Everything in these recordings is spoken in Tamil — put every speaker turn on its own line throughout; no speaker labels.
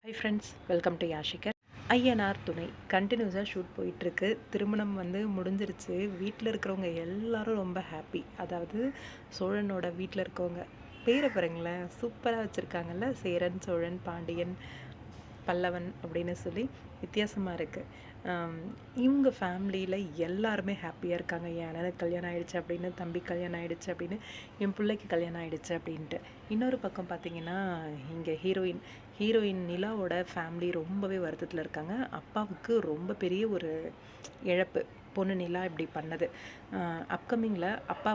ஹை ஃப்ரெண்ட்ஸ், வெல்கம் டு யாஷிகர். ஐஎன்ஆர் துணை கண்டினியூஸாக ஷூட் போயிட்டுருக்கு. திருமணம் முடிஞ்சிருச்சு. வீட்டில் இருக்கிறவங்க எல்லாரும் ரொம்ப ஹாப்பி. அதாவது சோழனோட வீட்டில் இருக்கவங்க பேரை பாருங்களேன், சூப்பராக வச்சுருக்காங்கல்ல. சேரன், சோழன், பாண்டியன், பல்லவன் அப்படின்னு சொல்லி வித்தியாசமாக இருக்குது. இவங்க ஃபேமிலியில் எல்லாருமே ஹாப்பியாக இருக்காங்க. என் அண்ணனுக்கு கல்யாணம் ஆகிடுச்சு அப்படின்னு, தம்பி கல்யாணம் ஆகிடுச்சு அப்படின்னு, என் பிள்ளைக்கு கல்யாணம் ஆகிடுச்சு அப்படின்ட்டு. இன்னொரு பக்கம் பார்த்திங்கன்னா, இங்கே ஹீரோயின் நிலாவோட ஃபேமிலி ரொம்பவே வருத்தத்தில் இருக்காங்க. அப்பாவுக்கு ரொம்ப பெரிய ஒரு இழப்பு. பொண்ணு நிலா இப்படி பண்ணது. அப்கமிங்கில் அப்பா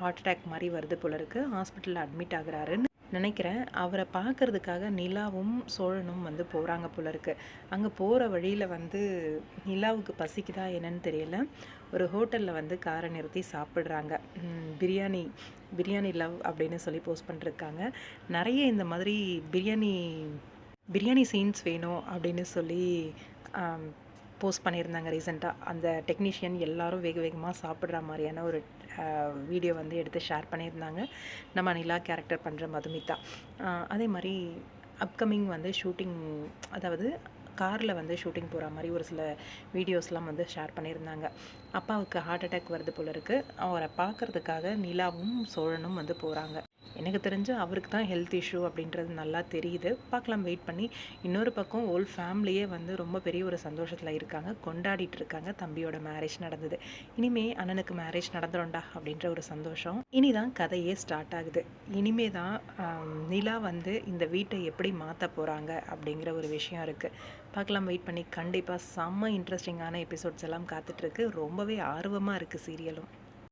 ஹார்ட் அட்டாக் மாதிரி வருது போல இருக்குது. ஹாஸ்பிட்டலில் அட்மிட் ஆகுறாருன்னு நினைக்கிறேன். அவரை பார்க்கறதுக்காக நிலாவும் சோழனும் போகிறாங்க போல இருக்கு. அங்கே போகிற வழியில் நிலாவுக்கு பசிக்குதா என்னன்னு தெரியல. ஒரு ஹோட்டலில் காரை நிறுத்தி சாப்பிட்றாங்க. பிரியாணி லவ் அப்படின்னு சொல்லி போஸ்ட் பண்ணிருக்காங்க. நிறைய இந்த மாதிரி பிரியாணி சீன்ஸ் வேணும் அப்படின்னு சொல்லி போஸ்ட் பண்ணியிருந்தாங்க ரீசெண்டாக. அந்த டெக்னீஷியன் எல்லாரும் வேக வேகமாக சாப்பிட்ற மாதிரியான ஒரு வீடியோ எடுத்து ஷேர் பண்ணியிருந்தாங்க. நம்ம நிலா கேரக்டர் பண்ணுற மதுமிதா. அதே மாதிரி அப்கமிங் ஷூட்டிங், அதாவது காரில் ஷூட்டிங் போகிற மாதிரி ஒரு சில வீடியோஸ்லாம் ஷேர் பண்ணியிருந்தாங்க. அப்பாவுக்கு ஹார்ட் அட்டாக் வருது போல இருக்குது. அவரை பார்க்குறதுக்காக நிலாவும் சோழனும் போகிறாங்க. எனக்கு தெரிஞ்சு அவருக்கு தான் ஹெல்த் இஷ்யூ அப்படின்றது நல்லா தெரியுது. பார்க்கலாம், வெயிட் பண்ணி. இன்னொரு பக்கம் ஹோல் ஃபேமிலியே ரொம்ப பெரிய ஒரு சந்தோஷத்தில் இருக்காங்க, கொண்டாடிட்டு இருக்காங்க. தம்பியோட மேரேஜ் நடந்தது. இனிமே அண்ணனுக்கு மேரேஜ் நடந்துடும்டா அப்படின்ற ஒரு சந்தோஷம். இனிதான் கதையே ஸ்டார்ட் ஆகுது. இனிமே தான் நிலா இந்த வீட்டை எப்படி மாற்ற போகிறாங்க அப்படிங்கிற ஒரு விஷயம் இருக்குது. பார்க்கலாம், வெயிட் பண்ணி. கண்டிப்பாக செம்ம இன்ட்ரெஸ்டிங்கான எபிசோட்ஸ் எல்லாம் காத்துட்ருக்கு. ரொம்பவே ஆர்வமாக இருக்குது சீரியலும்.